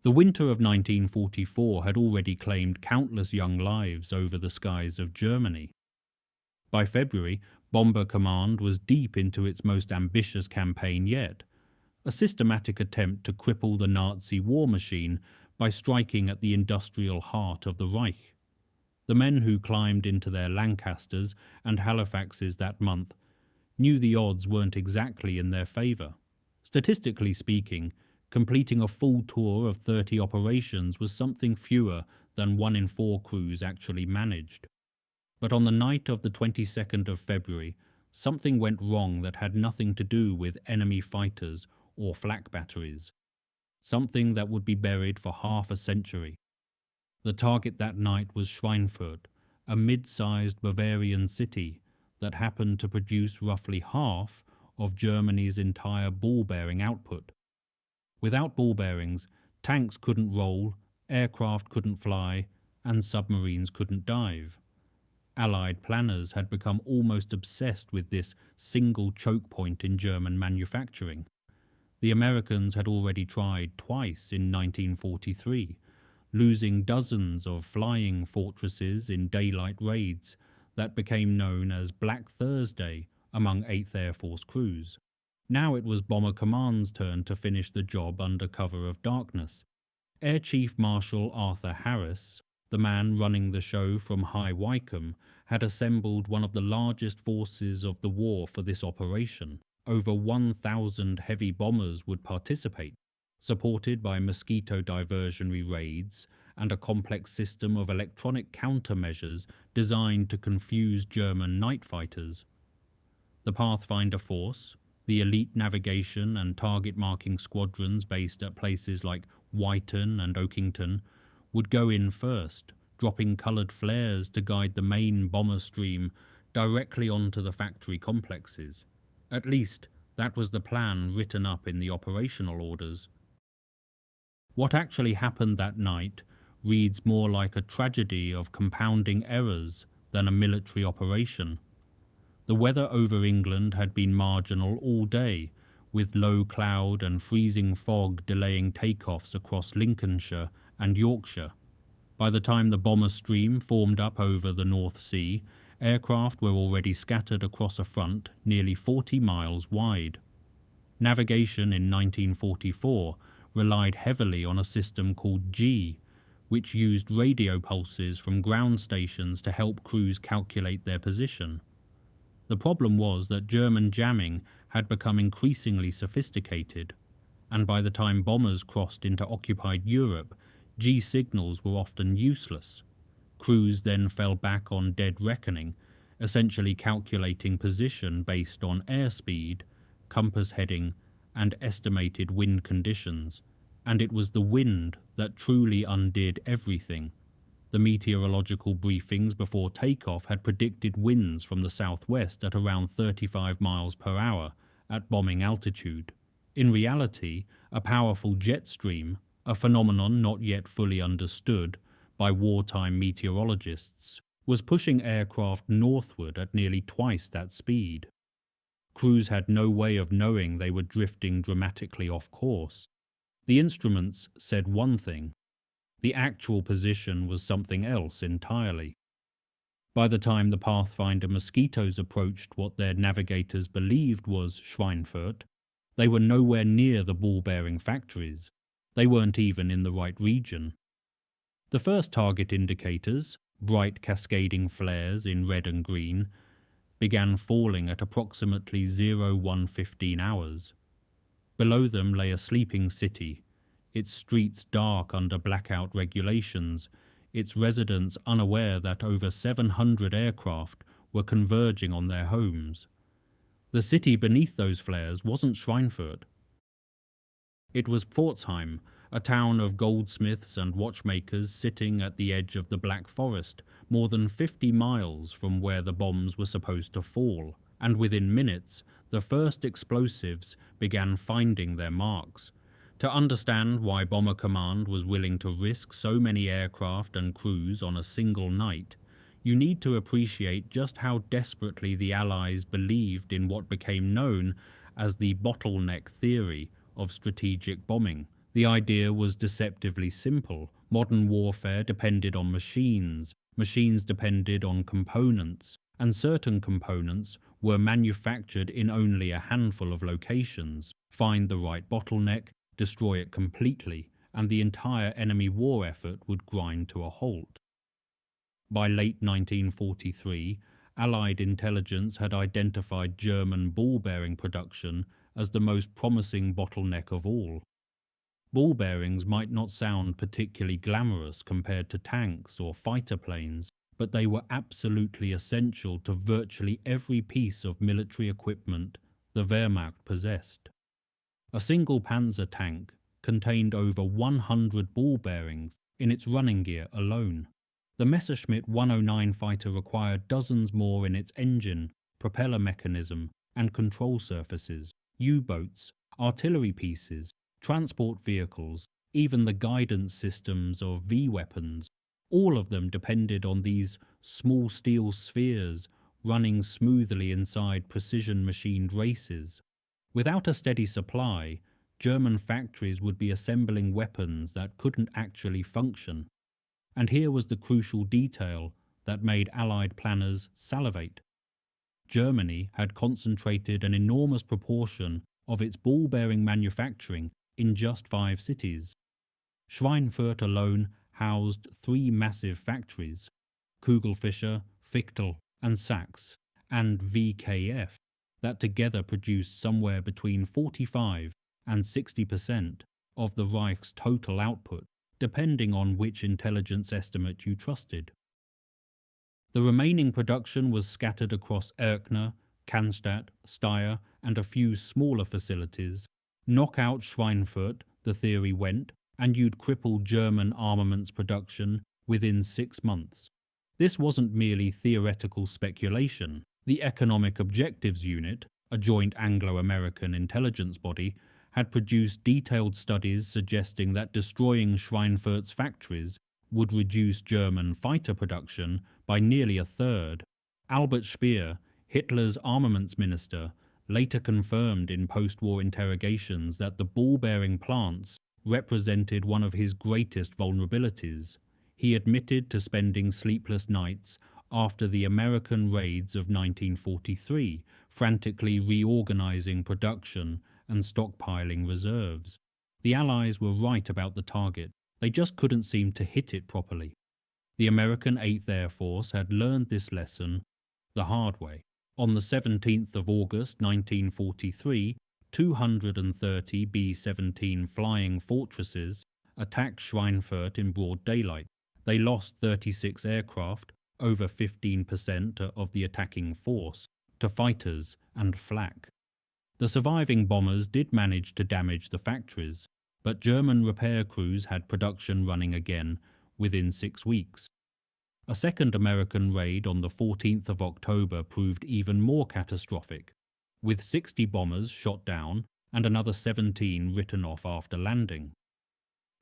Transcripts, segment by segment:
The winter of 1944 had already claimed countless young lives over the skies of Germany. By February, Bomber Command was deep into its most ambitious campaign yet, a systematic attempt to cripple the Nazi war machine by striking at the industrial heart of the Reich. The men who climbed into their Lancasters and Halifaxes that month knew the odds weren't exactly in their favour. Statistically speaking, completing a full tour of 30 operations was something fewer than 1 in 4 crews actually managed. But on the night of the 22nd of February, something went wrong that had nothing to do with enemy fighters or flak batteries. Something that would be buried for half a century. The target that night was Schweinfurt, a mid-sized Bavarian city that happened to produce roughly half of Germany's entire ball-bearing output. Without ball bearings, tanks couldn't roll, aircraft couldn't fly, and submarines couldn't dive. Allied planners had become almost obsessed with this single choke point in German manufacturing. The Americans had already tried twice in 1943, losing dozens of flying fortresses in daylight raids that became known as Black Thursday among 8th Air Force crews. Now it was Bomber Command's turn to finish the job under cover of darkness. Air Chief Marshal Arthur Harris, the man running the show from High Wycombe, had assembled one of the largest forces of the war for this operation. Over 1,000 heavy bombers would participate, supported by mosquito diversionary raids and a complex system of electronic countermeasures designed to confuse German night fighters. The Pathfinder Force, the elite navigation and target marking squadrons based at places like Wyton and Oakington, would go in first, dropping coloured flares to guide the main bomber stream directly onto the factory complexes. At least, that was the plan written up in the operational orders. What actually happened that night reads more like a tragedy of compounding errors than a military operation. The weather over England had been marginal all day, with low cloud and freezing fog delaying takeoffs across Lincolnshire and Yorkshire. By the time the bomber stream formed up over the North Sea, aircraft were already scattered across a front nearly 40 miles wide. Navigation in 1944 relied heavily on a system called G, which used radio pulses from ground stations to help crews calculate their position. The problem was that German jamming had become increasingly sophisticated, and by the time bombers crossed into occupied Europe, G signals were often useless. Crews then fell back on dead reckoning, essentially calculating position based on airspeed, compass heading, and estimated wind conditions. And it was the wind that truly undid everything. The meteorological briefings before takeoff had predicted winds from the southwest at around 35 miles per hour at bombing altitude. In reality, a powerful jet stream, a phenomenon not yet fully understood by wartime meteorologists, was pushing aircraft northward at nearly twice that speed. Crews had no way of knowing they were drifting dramatically off course. The instruments said one thing. The actual position was something else entirely. By the time the Pathfinder mosquitoes approached what their navigators believed was Schweinfurt, they were nowhere near the ball-bearing factories. They weren't even in the right region. The first target indicators, bright cascading flares in red and green, began falling at approximately 01:15 hours. Below them lay a sleeping city, its streets dark under blackout regulations, its residents unaware that over 700 aircraft were converging on their homes. The city beneath those flares wasn't Schweinfurt. It was Pforzheim, a town of goldsmiths and watchmakers sitting at the edge of the Black Forest, more than 50 miles from where the bombs were supposed to fall, and within minutes, the first explosives began finding their marks. To understand why Bomber Command was willing to risk so many aircraft and crews on a single night, you need to appreciate just how desperately the Allies believed in what became known as the bottleneck theory of strategic bombing, The idea was deceptively simple. Modern warfare depended on machines, machines depended on components, and certain components were manufactured in only a handful of locations. Find the right bottleneck, destroy it completely, and the entire enemy war effort would grind to a halt. By late 1943, Allied intelligence had identified German ball bearing production as the most promising bottleneck of all. Ball bearings might not sound particularly glamorous compared to tanks or fighter planes, but they were absolutely essential to virtually every piece of military equipment the Wehrmacht possessed. A single Panzer tank contained over 100 ball bearings in its running gear alone. The Messerschmitt 109 fighter required dozens more in its engine, propeller mechanism, and control surfaces, U-boats, artillery pieces, transport vehicles, even the guidance systems of V-weapons. All of them depended on these small steel spheres running smoothly inside precision-machined races. Without a steady supply, German factories would be assembling weapons that couldn't actually function. And here was the crucial detail that made Allied planners salivate. Germany had concentrated an enormous proportion of its ball-bearing manufacturing in just 5 cities. Schweinfurt alone housed 3 massive factories, Kugelfischer, Fichtel, and Sachs, and VKF, that together produced somewhere between 45 and 60% of the Reich's total output, depending on which intelligence estimate you trusted. The remaining production was scattered across Erkner, Cannstatt, Steyr, and a few smaller facilities. Knock out Schweinfurt, the theory went, and you'd cripple German armaments production within 6 months. This wasn't merely theoretical speculation. The Economic Objectives Unit, a joint Anglo-American intelligence body, had produced detailed studies suggesting that destroying Schweinfurt's factories would reduce German fighter production by nearly a third. Albert Speer, Hitler's armaments minister, later confirmed in post-war interrogations that the ball-bearing plants represented one of his greatest vulnerabilities. He admitted to spending sleepless nights after the American raids of 1943, frantically reorganizing production and stockpiling reserves. The Allies were right about the target. They just couldn't seem to hit it properly. The American 8th Air Force had learned this lesson the hard way. On the 17th of August 1943, 230 B-17 flying fortresses attacked Schweinfurt in broad daylight. They lost 36 aircraft, over 15% of the attacking force, to fighters and flak. The surviving bombers did manage to damage the factories, but German repair crews had production running again within 6 weeks. A second American raid on the 14th of October proved even more catastrophic, with 60 bombers shot down and another 17 written off after landing.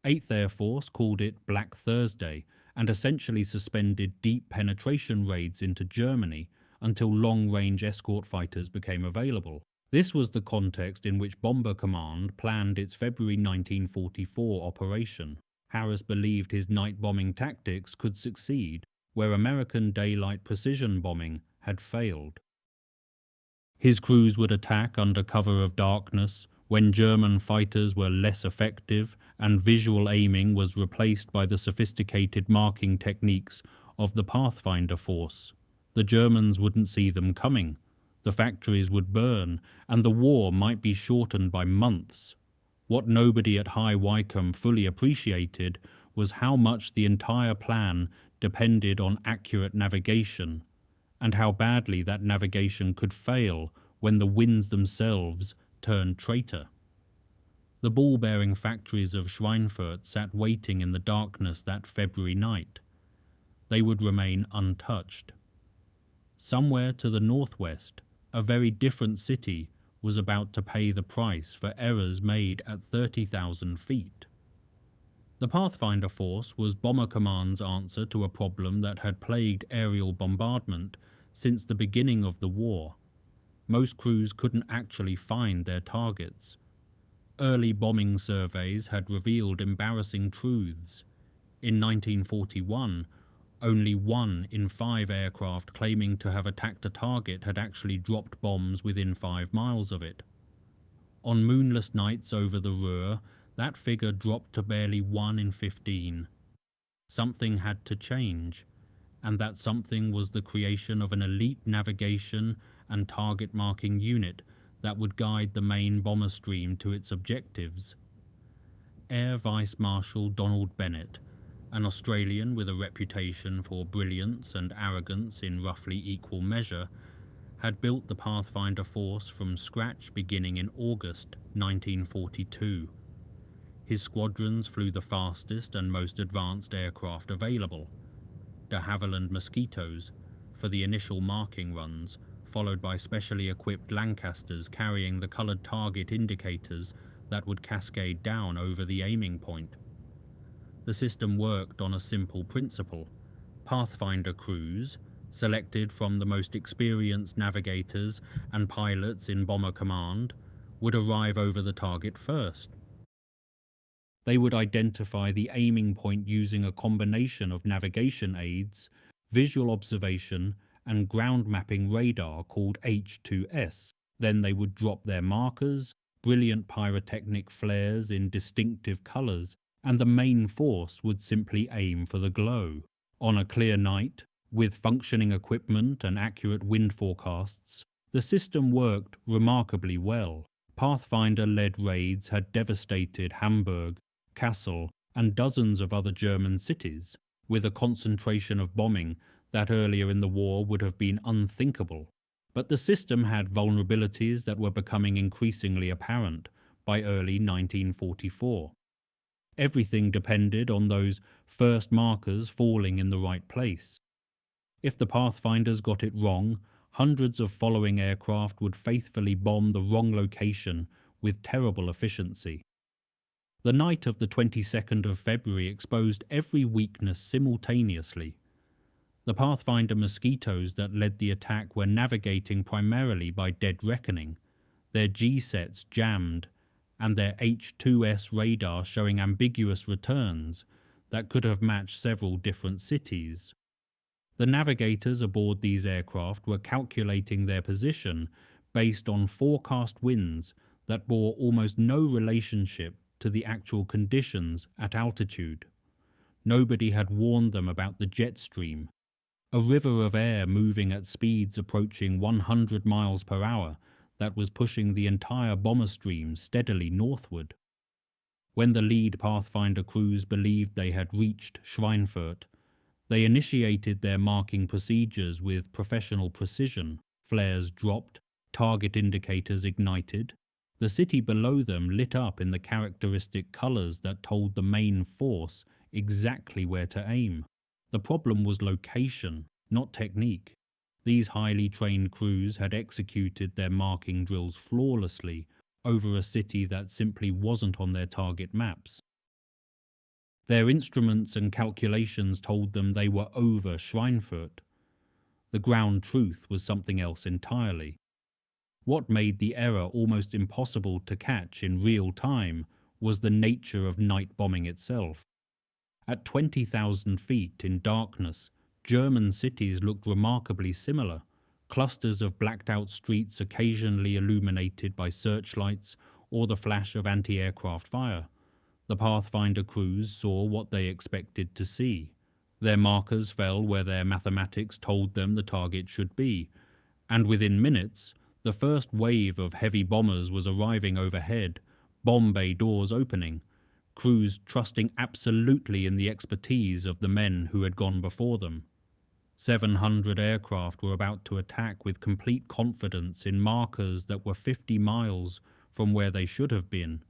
8th Air Force called it Black Thursday and essentially suspended deep penetration raids into Germany until long-range escort fighters became available. This was the context in which Bomber Command planned its February 1944 operation. Harris believed his night bombing tactics could succeed where American daylight precision bombing had failed. His crews would attack under cover of darkness when German fighters were less effective and visual aiming was replaced by the sophisticated marking techniques of the Pathfinder force. The Germans wouldn't see them coming. The factories would burn, and the war might be shortened by months. What nobody at High Wycombe fully appreciated was how much the entire plan depended on accurate navigation, and how badly that navigation could fail when the winds themselves turned traitor. The ball-bearing factories of Schweinfurt sat waiting in the darkness that February night. They would remain untouched. Somewhere to the northwest, a very different city was about to pay the price for errors made at 30,000 feet. The Pathfinder force was Bomber Command's answer to a problem that had plagued aerial bombardment since the beginning of the war. Most crews couldn't actually find their targets. Early bombing surveys had revealed embarrassing truths. In 1941, only 1 in 5 aircraft claiming to have attacked a target had actually dropped bombs within 5 miles of it. On moonless nights over the Ruhr, that figure dropped to barely 1 in 15. Something had to change, and that something was the creation of an elite navigation and target marking unit that would guide the main bomber stream to its objectives. Air Vice Marshal Donald Bennett, an Australian with a reputation for brilliance and arrogance in roughly equal measure, had built the Pathfinder force from scratch beginning in August 1942. His squadrons flew the fastest and most advanced aircraft available, de Havilland Mosquitoes, for the initial marking runs, followed by specially equipped Lancasters carrying the coloured target indicators that would cascade down over the aiming point. The system worked on a simple principle. Pathfinder crews, selected from the most experienced navigators and pilots in Bomber Command, would arrive over the target first. They would identify the aiming point using a combination of navigation aids, visual observation, and ground mapping radar called H2S. Then they would drop their markers, brilliant pyrotechnic flares in distinctive colours, and the main force would simply aim for the glow. On a clear night, with functioning equipment and accurate wind forecasts, the system worked remarkably well. Pathfinder-led raids had devastated Hamburg, Kassel, and dozens of other German cities, with a concentration of bombing that earlier in the war would have been unthinkable. But the system had vulnerabilities that were becoming increasingly apparent by early 1944. Everything depended on those first markers falling in the right place. If the Pathfinders got it wrong, hundreds of following aircraft would faithfully bomb the wrong location with terrible efficiency. The night of the 22nd of February exposed every weakness simultaneously. The Pathfinder Mosquitoes that led the attack were navigating primarily by dead reckoning, their G-sets jammed, and their H2S radar showing ambiguous returns that could have matched several different cities. The navigators aboard these aircraft were calculating their position based on forecast winds that bore almost no relationship to the actual conditions at altitude. Nobody had warned them about the jet stream, a river of air moving at speeds approaching 100 miles per hour that was pushing the entire bomber stream steadily northward. When the lead Pathfinder crews believed they had reached Schweinfurt, they initiated their marking procedures with professional precision. Flares dropped, target indicators ignited. The city below them lit up in the characteristic colours that told the main force exactly where to aim. The problem was location, not technique. These highly trained crews had executed their marking drills flawlessly over a city that simply wasn't on their target maps. Their instruments and calculations told them they were over Schweinfurt. The ground truth was something else entirely. What made the error almost impossible to catch in real time was the nature of night bombing itself. At 20,000 feet in darkness, German cities looked remarkably similar, clusters of blacked-out streets occasionally illuminated by searchlights or the flash of anti-aircraft fire. The Pathfinder crews saw what they expected to see. Their markers fell where their mathematics told them the target should be, and within minutes, the first wave of heavy bombers was arriving overhead, bomb bay doors opening, crews trusting absolutely in the expertise of the men who had gone before them. 700 aircraft were about to attack with complete confidence in markers that were 50 miles from where they should have been.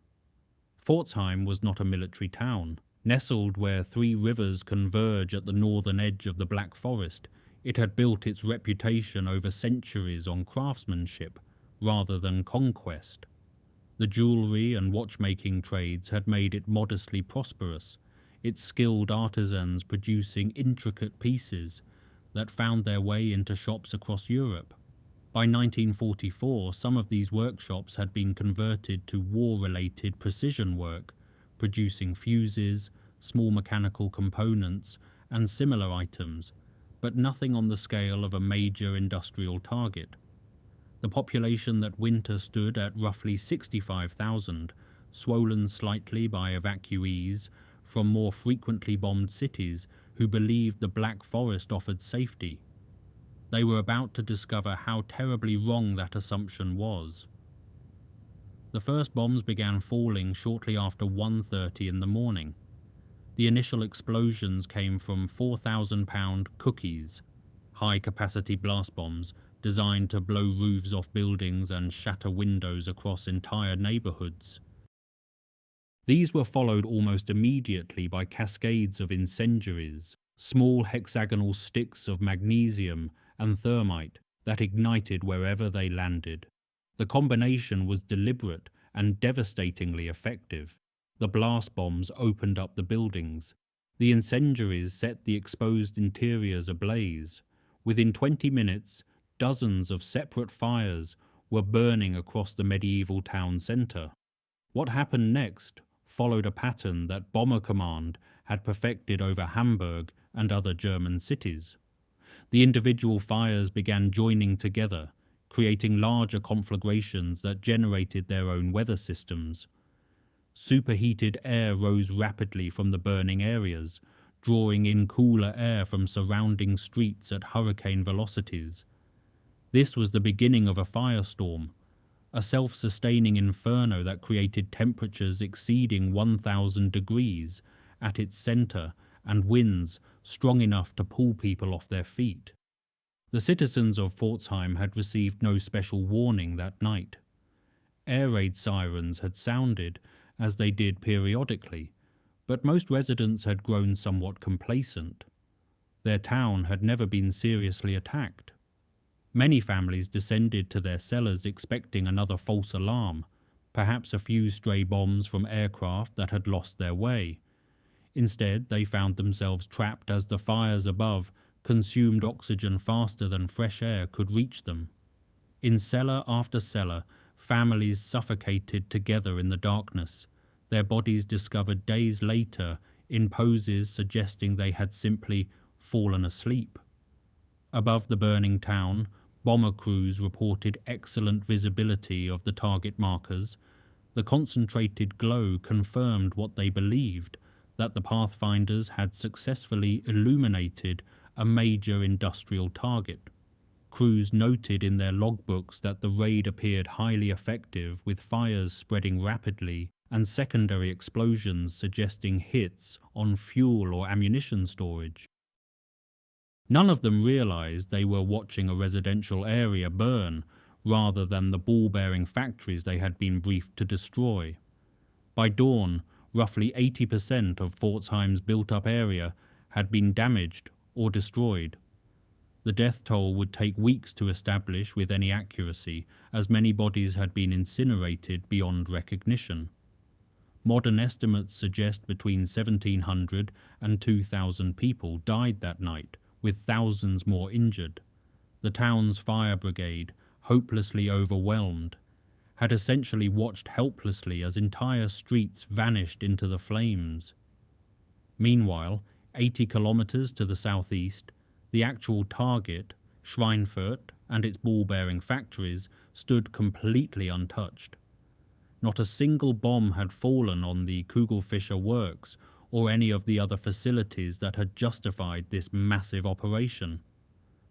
Pforzheim was not a military town. Nestled where 3 rivers converge at the northern edge of the Black Forest, it had built its reputation over centuries on craftsmanship rather than conquest. The jewellery and watchmaking trades had made it modestly prosperous, its skilled artisans producing intricate pieces that found their way into shops across Europe. By 1944, some of these workshops had been converted to war-related precision work, producing fuses, small mechanical components, and similar items, but nothing on the scale of a major industrial target. The population that winter stood at roughly 65,000, swollen slightly by evacuees from more frequently bombed cities who believed the Black Forest offered safety. They were about to discover how terribly wrong that assumption was. The first bombs began falling shortly after 1:30 in the morning. The initial explosions came from 4,000-pound cookies, high-capacity blast bombs designed to blow roofs off buildings and shatter windows across entire neighborhoods. These were followed almost immediately by cascades of incendiaries, small hexagonal sticks of magnesium and thermite that ignited wherever they landed. The combination was deliberate and devastatingly effective. The blast bombs opened up the buildings. The incendiaries set the exposed interiors ablaze. Within 20 minutes, dozens of separate fires were burning across the medieval town centre. What happened next followed a pattern that Bomber Command had perfected over Hamburg and other German cities. The individual fires began joining together, creating larger conflagrations that generated their own weather systems. Superheated air rose rapidly from the burning areas, drawing in cooler air from surrounding streets at hurricane velocities. This was the beginning of a firestorm, a self-sustaining inferno that created temperatures exceeding 1,000 degrees at its center and winds strong enough to pull people off their feet. The citizens of Pforzheim had received no special warning that night. Air raid sirens had sounded, as they did periodically, but most residents had grown somewhat complacent. Their town had never been seriously attacked. Many families descended to their cellars expecting another false alarm, perhaps a few stray bombs from aircraft that had lost their way. Instead, they found themselves trapped as the fires above consumed oxygen faster than fresh air could reach them. In cellar after cellar, families suffocated together in the darkness, their bodies discovered days later in poses suggesting they had simply fallen asleep. Above the burning town, bomber crews reported excellent visibility of the target markers. The concentrated glow confirmed what they believed, that the Pathfinders had successfully illuminated a major industrial target. Crews noted in their logbooks that the raid appeared highly effective, with fires spreading rapidly and secondary explosions suggesting hits on fuel or ammunition storage. None of them realized they were watching a residential area burn rather than the ball-bearing factories they had been briefed to destroy. By dawn, roughly 80% of Pforzheim's built-up area had been damaged or destroyed. The death toll would take weeks to establish with any accuracy, as many bodies had been incinerated beyond recognition. Modern estimates suggest between 1,700 and 2,000 people died that night, with thousands more injured. The town's fire brigade, hopelessly overwhelmed, had essentially watched helplessly as entire streets vanished into the flames. Meanwhile, 80 kilometers to the southeast, the actual target, Schweinfurt, and its ball-bearing factories stood completely untouched. Not a single bomb had fallen on the Kugelfischer works or any of the other facilities that had justified this massive operation.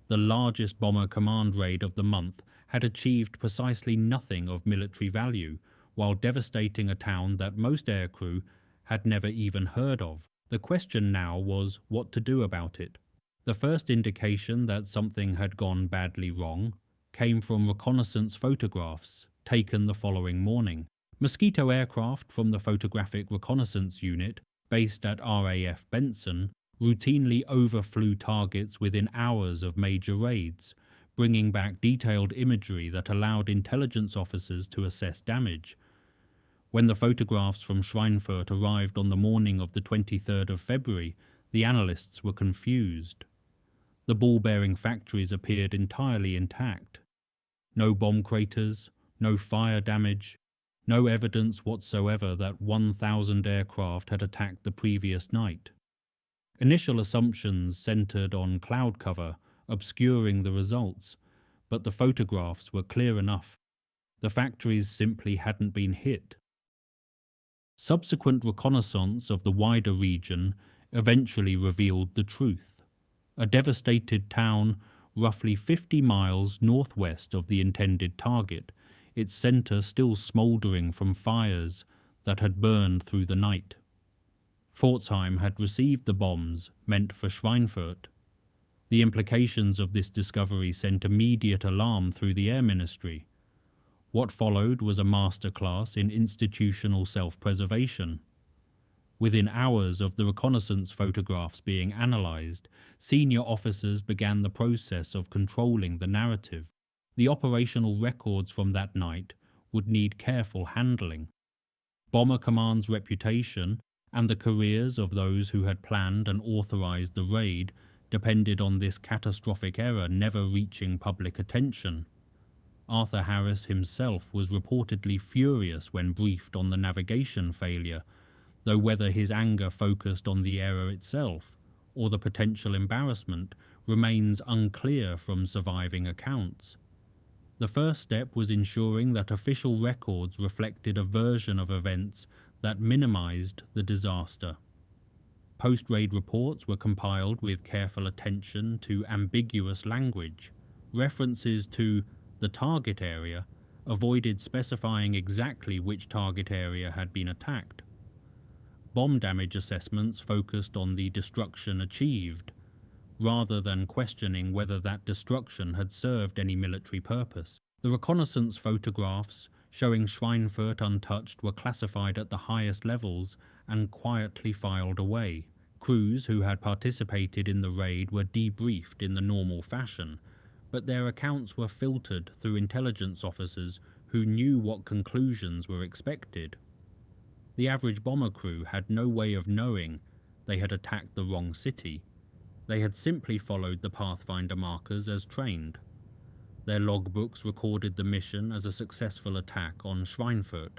The largest bomber command raid of the month had achieved precisely nothing of military value, while devastating a town that most aircrew had never even heard of. The question now was what to do about it. The first indication that something had gone badly wrong came from reconnaissance photographs taken the following morning. Mosquito aircraft from the Photographic Reconnaissance Unit, based at RAF Benson, routinely overflew targets within hours of major raids, bringing back detailed imagery that allowed intelligence officers to assess damage. When the photographs from Schweinfurt arrived on the morning of the 23rd of February, the analysts were confused. The ball-bearing factories appeared entirely intact. No bomb craters, no fire damage, no evidence whatsoever that 1,000 aircraft had attacked the previous night. Initial assumptions centered on cloud cover, obscuring the results, but the photographs were clear enough. The factories simply hadn't been hit. Subsequent reconnaissance of the wider region eventually revealed the truth. A devastated town roughly 50 miles northwest of the intended target, its center still smouldering from fires that had burned through the night. Pforzheim had received the bombs meant for Schweinfurt. The implications of this discovery sent immediate alarm through the Air Ministry. What followed was a masterclass in institutional self-preservation. Within hours of the reconnaissance photographs being analysed, senior officers began the process of controlling the narrative. The operational records from that night would need careful handling. Bomber Command's reputation and the careers of those who had planned and authorised the raid depended on this catastrophic error never reaching public attention. Arthur Harris himself was reportedly furious when briefed on the navigation failure, though whether his anger focused on the error itself or the potential embarrassment remains unclear from surviving accounts. The first step was ensuring that official records reflected a version of events that minimized the disaster. Post-raid reports were compiled with careful attention to ambiguous language. References to the target area avoided specifying exactly which target area had been attacked. Bomb damage assessments focused on the destruction achieved, rather than questioning whether that destruction had served any military purpose. The reconnaissance photographs showing Schweinfurt untouched were classified at the highest levels and quietly filed away. Crews who had participated in the raid were debriefed in the normal fashion, but their accounts were filtered through intelligence officers who knew what conclusions were expected. The average bomber crew had no way of knowing they had attacked the wrong city. They had simply followed the Pathfinder markers as trained. Their logbooks recorded the mission as a successful attack on Schweinfurt.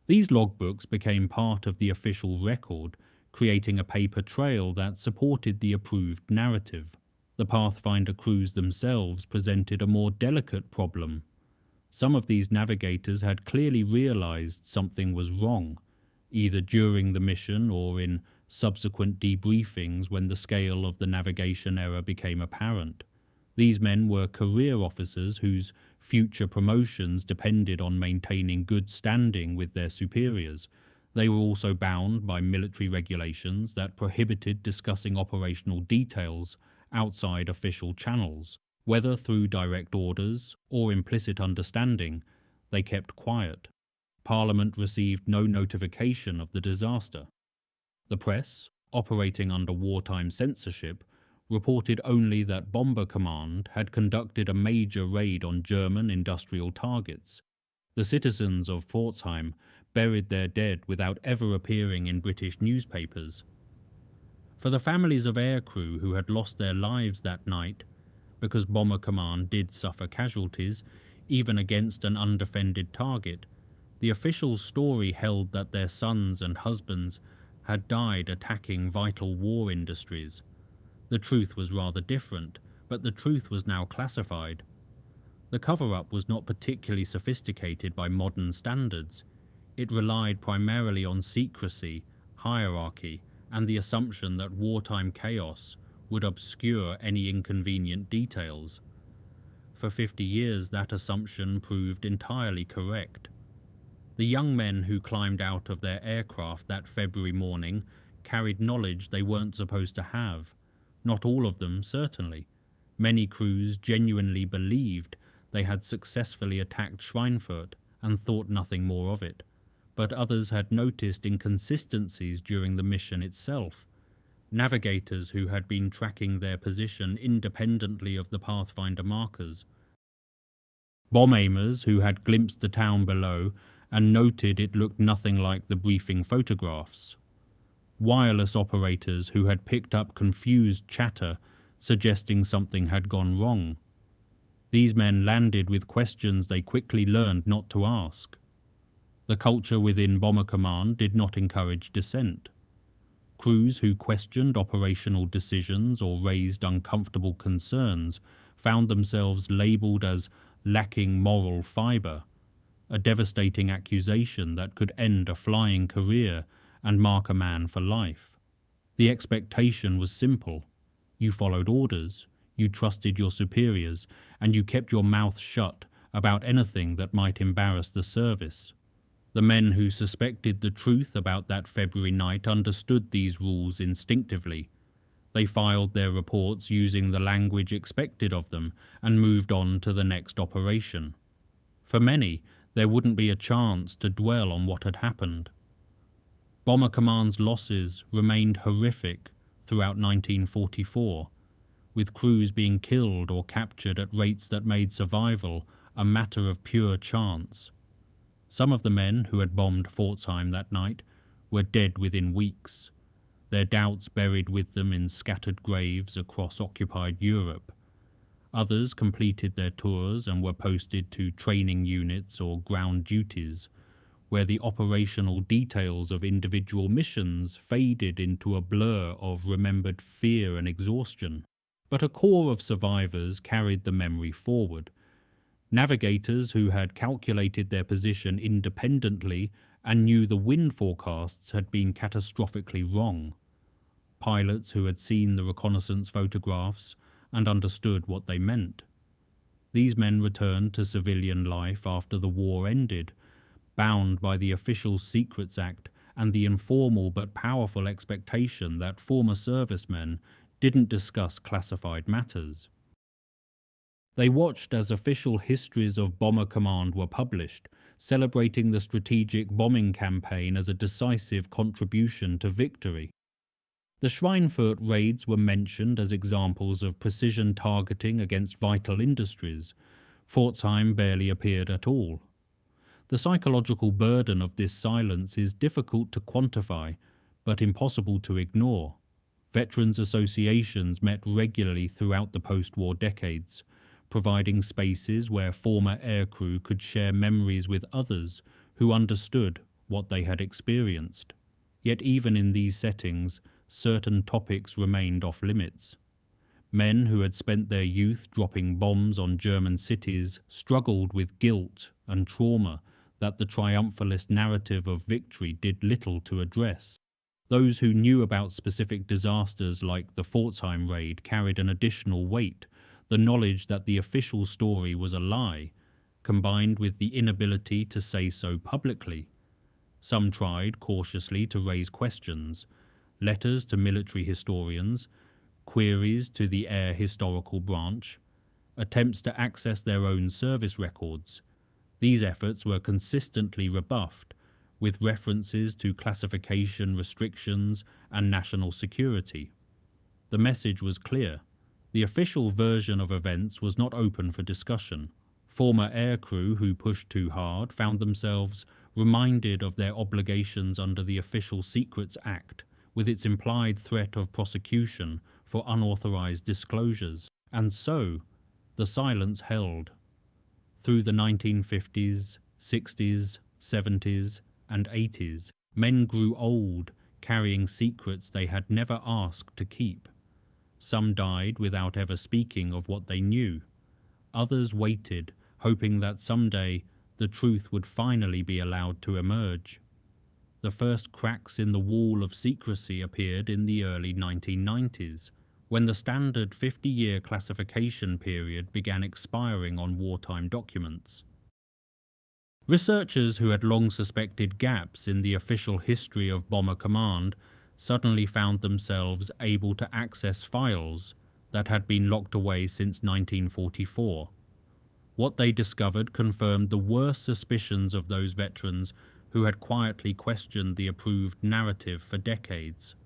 These logbooks became part of the official record, creating a paper trail that supported the approved narrative. The Pathfinder crews themselves presented a more delicate problem. Some of these navigators had clearly realized something was wrong, either during the mission or in subsequent debriefings when the scale of the navigation error became apparent. These men were career officers whose future promotions depended on maintaining good standing with their superiors. They were also bound by military regulations that prohibited discussing operational details outside official channels. Whether through direct orders or implicit understanding, they kept quiet. Parliament received no notification of the disaster. The press, operating under wartime censorship, reported only that Bomber Command had conducted a major raid on German industrial targets. The citizens of Pforzheim buried their dead without ever appearing in British newspapers. For the families of aircrew who had lost their lives that night, because Bomber Command did suffer casualties, even against an undefended target, the official story held that their sons and husbands had died attacking vital war industries. The truth was rather different, but the truth was now classified. The cover-up was not particularly sophisticated by modern standards. It relied primarily on secrecy, hierarchy, and the assumption that wartime chaos would obscure any inconvenient details. For 50 years that assumption proved entirely correct. The young men who climbed out of their aircraft that February morning carried knowledge they weren't supposed to have. Not all of them, certainly. Many crews genuinely believed they had successfully attacked Schweinfurt and thought nothing more of it. But others had noticed inconsistencies during the mission itself. Navigators who had been tracking their position independently of the Pathfinder markers. Bomb aimers who had glimpsed the town below and noted it looked nothing like the briefing photographs. Wireless operators who had picked up confused chatter suggesting something had gone wrong. These men landed with questions they quickly learned not to ask. The culture within Bomber Command did not encourage dissent. Crews who questioned operational decisions or raised uncomfortable concerns found themselves labelled as lacking moral fibre, a devastating accusation that could end a flying career and mark a man for life. The expectation was simple. You followed orders, you trusted your superiors, and you kept your mouth shut about anything that might embarrass the service. The men who suspected the truth about that February night understood these rules instinctively. They filed their reports using the language expected of them and moved on to the next operation. For many, there wouldn't be a chance to dwell on what had happened. Bomber Command's losses remained horrific throughout 1944, with crews being killed or captured at rates that made survival a matter of pure chance. Some of the men who had bombed Pforzheim that night were dead within weeks, their doubts buried with them in scattered graves across occupied Europe. Others completed their tours and were posted to training units or ground duties, where the operational details of individual missions faded into a blur of remembered fear and exhaustion. But a core of survivors carried the memory forward. Navigators who had calculated their position independently and knew the wind forecasts had been catastrophically wrong. Pilots who had seen the reconnaissance photographs and understood what they meant. These men returned to civilian life after the war ended, bound by the Official Secrets Act and the informal but powerful expectation that former servicemen didn't discuss classified matters. They watched as official histories of Bomber Command were published, celebrating the strategic bombing campaign as a decisive contribution to victory. The Schweinfurt raids were mentioned as examples of precision targeting against vital industries. Pforzheim barely appeared at all. The psychological burden of this silence is difficult to quantify, but impossible to ignore. Veterans associations met regularly throughout the post-war decades, providing spaces where former aircrew could share memories with others who understood what they had experienced. Yet even in these settings, certain topics remained off limits. Men who had spent their youth dropping bombs on German cities struggled with guilt and trauma that the triumphalist narrative of victory did little to address. Those who knew about specific disasters like the Pforzheim raid carried an additional weight, the knowledge that the official story was a lie, combined with the inability to say so publicly. Some tried cautiously to raise questions, letters to military historians, queries to the Air Historical Branch, attempts to access their own service records. These efforts were consistently rebuffed, with references to classification restrictions and national security. The message was clear. The official version of events was not open for discussion. Former aircrew who pushed too hard found themselves reminded of their obligations under the Official Secrets Act, with its implied threat of prosecution for unauthorized disclosures. And so, the silence held. Through the 1950s, 60s, 70s, and 80s, men grew old, carrying secrets they had never asked to keep. Some died without ever speaking of what they knew. Others waited, hoping that someday the truth would finally be allowed to emerge. The first cracks in the wall of secrecy appeared in the early 1990s, when the standard 50-year classification period began expiring on wartime documents. Researchers who had long suspected gaps in the official history of Bomber Command suddenly found themselves able to access files that had been locked away since 1944. What they discovered confirmed the worst suspicions of those veterans who had quietly questioned the approved narrative for decades.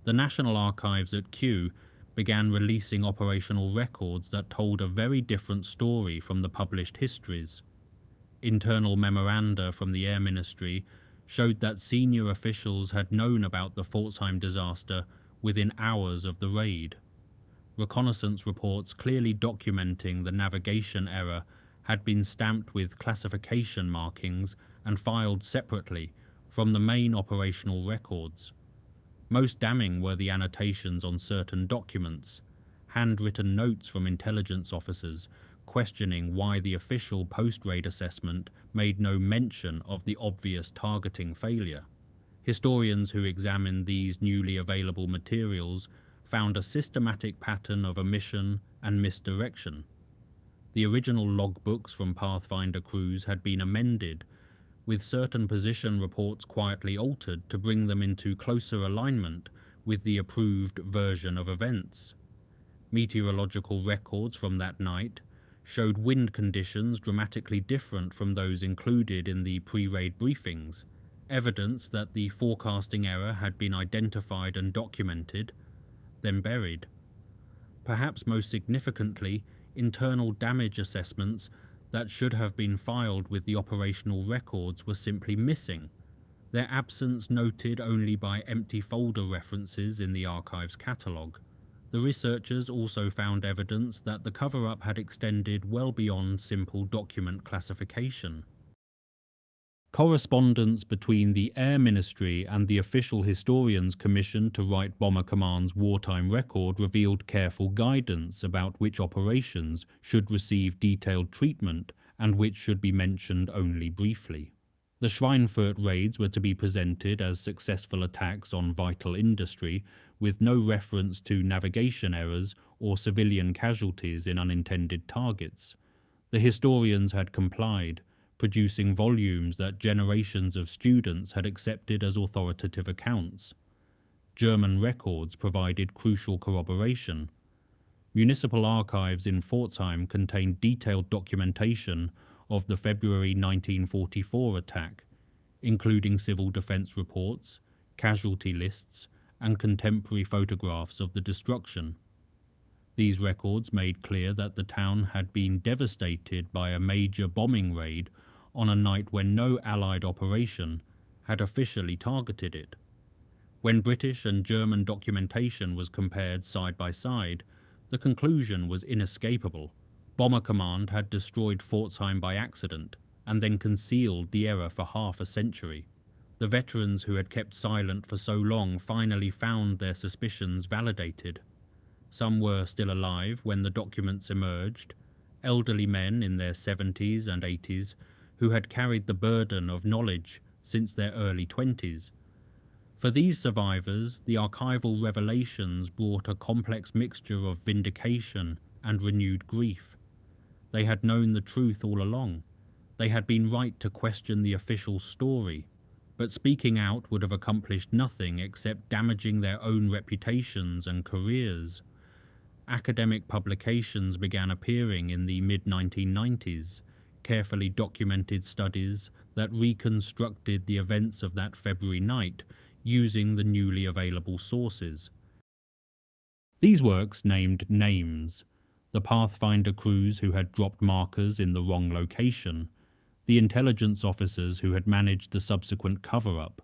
The National Archives at Kew began releasing operational records that told a very different story from the published histories. Internal memoranda from the Air Ministry showed that senior officials had known about the Pforzheim disaster within hours of the raid. Reconnaissance reports clearly documenting the navigation error had been stamped with classification markings and filed separately from the main operational records. Most damning were the annotations on certain documents, handwritten notes from intelligence officers questioning why the official post-raid assessment made no mention of the obvious targeting failure. Historians who examined these newly available materials found a systematic pattern of omission and misdirection. The original logbooks from Pathfinder crews had been amended, with certain position reports quietly altered to bring them into closer alignment with the approved version of events. Meteorological records from that night showed wind conditions dramatically different from those included in the pre-raid briefings, evidence that the forecasting error had been identified and documented, then buried. Perhaps most significantly, internal damage assessments that should have been filed with the operational records were simply missing, their absence noted only by empty folder references in the archive's catalogue. The researchers also found evidence that the cover-up had extended well beyond simple document classification. Correspondence between the Air Ministry and the official historians commissioned to write Bomber Command's wartime record revealed careful guidance about which operations should receive detailed treatment and which should be mentioned only briefly. The Schweinfurt raids were to be presented as successful attacks on vital industry, with no reference to navigation errors or civilian casualties in unintended targets. The historians had complied, producing volumes that generations of students had accepted as authoritative accounts. German records provided crucial corroboration. Municipal archives in Pforzheim contained detailed documentation of the February 1944 attack, including civil defense reports, casualty lists, and contemporary photographs of the destruction. These records made clear that the town had been devastated by a major bombing raid on a night when no Allied operation had officially targeted it. When British and German documentation was compared side by side, the conclusion was inescapable. Bomber Command had destroyed Pforzheim by accident and then concealed the error for half a century. The veterans who had kept silent for so long finally found their suspicions validated. Some were still alive when the documents emerged, elderly men in their 70s and 80s who had carried the burden of knowledge since their early 20s. For these survivors, the archival revelations brought a complex mixture of vindication and renewed grief. They had known the truth all along. They had been right to question the official story, but speaking out would have accomplished nothing except damaging their own reputations and careers. Academic publications began appearing in the mid-1990s, carefully documented studies that reconstructed the events of that February night using the newly available sources. These works named names: the Pathfinder crews who had dropped markers in the wrong location, the intelligence officers who had managed the subsequent cover-up,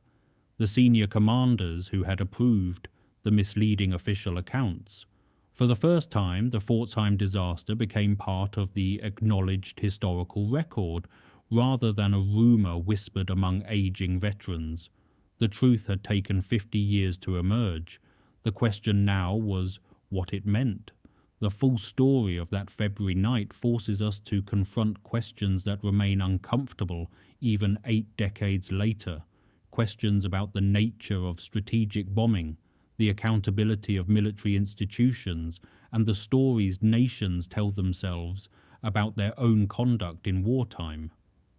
the senior commanders who had approved the misleading official accounts. For the first time, the Pforzheim disaster became part of the acknowledged historical record, rather than a rumour whispered among aging veterans. The truth had taken 50 years to emerge. The question now was what it meant. The full story of that February night forces us to confront questions that remain uncomfortable even 8 decades later. Questions about the nature of strategic bombing, the accountability of military institutions, and the stories nations tell themselves about their own conduct in wartime.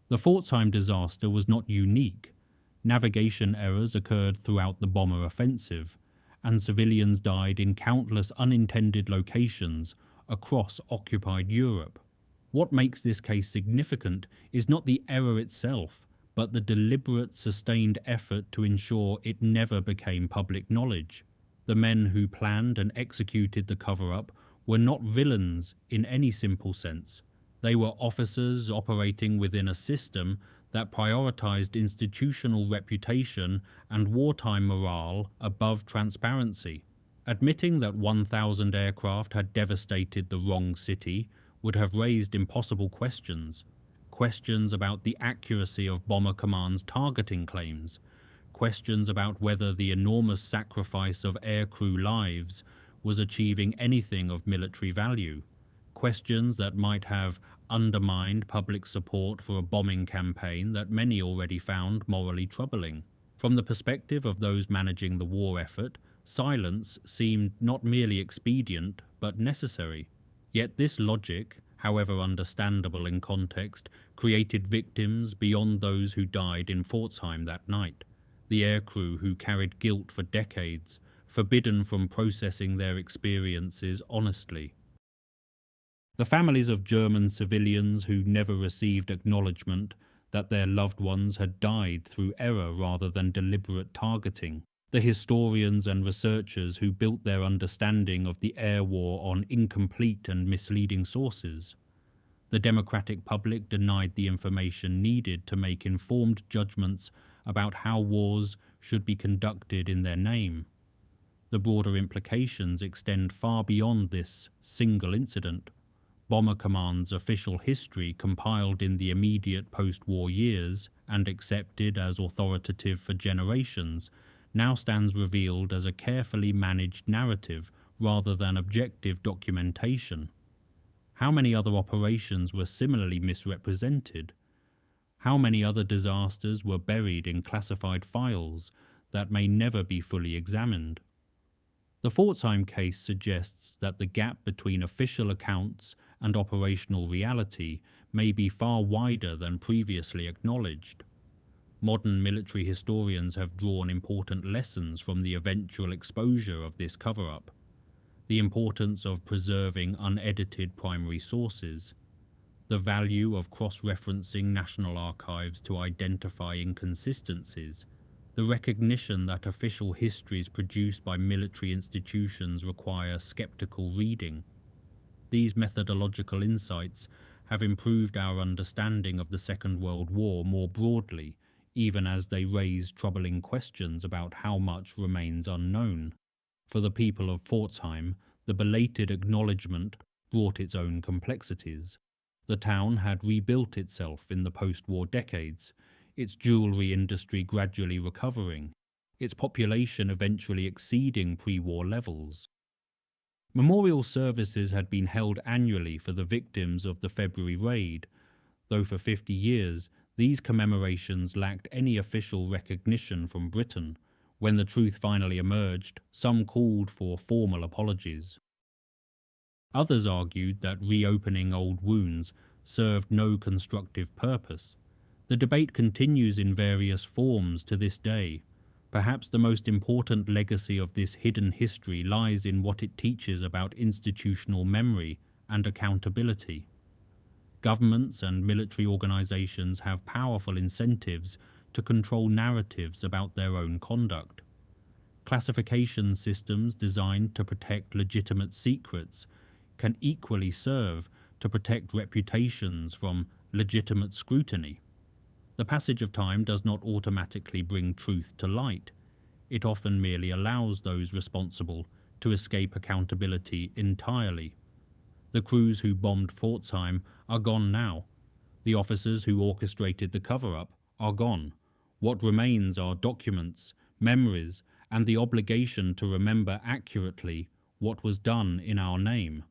The Pforzheim disaster was not unique. Navigation errors occurred throughout the bomber offensive, and civilians died in countless unintended locations across occupied Europe. What makes this case significant is not the error itself, but the deliberate, sustained effort to ensure it never became public knowledge. The men who planned and executed the cover-up were not villains in any simple sense. They were officers operating within a system that prioritized institutional reputation and wartime morale above transparency. Admitting that 1,000 aircraft had devastated the wrong city would have raised impossible questions. Questions about the accuracy of Bomber Command's targeting claims. Questions about whether the enormous sacrifice of aircrew lives was achieving anything of military value. Questions that might have undermined public support for a bombing campaign that many already found morally troubling. From the perspective of those managing the war effort, silence seemed not merely expedient, but necessary. Yet this logic, however understandable in context, created victims beyond those who died in Pforzheim that night. The aircrew who carried guilt for decades, forbidden from processing their experiences honestly. The families of German civilians who never received acknowledgement that their loved ones had died through error rather than deliberate targeting. The historians and researchers who built their understanding of the air war on incomplete and misleading sources. The democratic public denied the information needed to make informed judgments about how wars should be conducted in their name. The broader implications extend far beyond this single incident. Bomber Command's official history, compiled in the immediate post-war years and accepted as authoritative for generations, now stands revealed as a carefully managed narrative rather than objective documentation. How many other operations were similarly misrepresented? How many other disasters were buried in classified files that may never be fully examined? The Pforzheim case suggests that the gap between official accounts and operational reality may be far wider than previously acknowledged. Modern military historians have drawn important lessons from the eventual exposure of this cover-up. The importance of preserving unedited primary sources, the value of cross-referencing national archives to identify inconsistencies, the recognition that official histories produced by military institutions require skeptical reading. These methodological insights have improved our understanding of the Second World War more broadly, even as they raise troubling questions about how much remains unknown. For the people of Pforzheim, the belated acknowledgement brought its own complexities. The town had rebuilt itself in the post-war decades, its jewellery industry gradually recovering, its population eventually exceeding pre-war levels. Memorial services had been held annually for the victims of the February raid, though for 50 years these commemorations lacked any official recognition from Britain. When the truth finally emerged, some called for formal apologies. Others argued that reopening old wounds served no constructive purpose. The debate continues in various forms to this day. Perhaps the most important legacy of this hidden history lies in what it teaches about institutional memory and accountability. Governments and military organizations have powerful incentives to control narratives about their own conduct. Classification systems designed to protect legitimate secrets can equally serve to protect reputations from legitimate scrutiny. The passage of time does not automatically bring truth to light. It often merely allows those responsible to escape accountability entirely. The crews who bombed Pforzheim are gone now. The officers who orchestrated the cover-up are gone. What remains are documents, memories, and the obligation to remember accurately what was done in our name.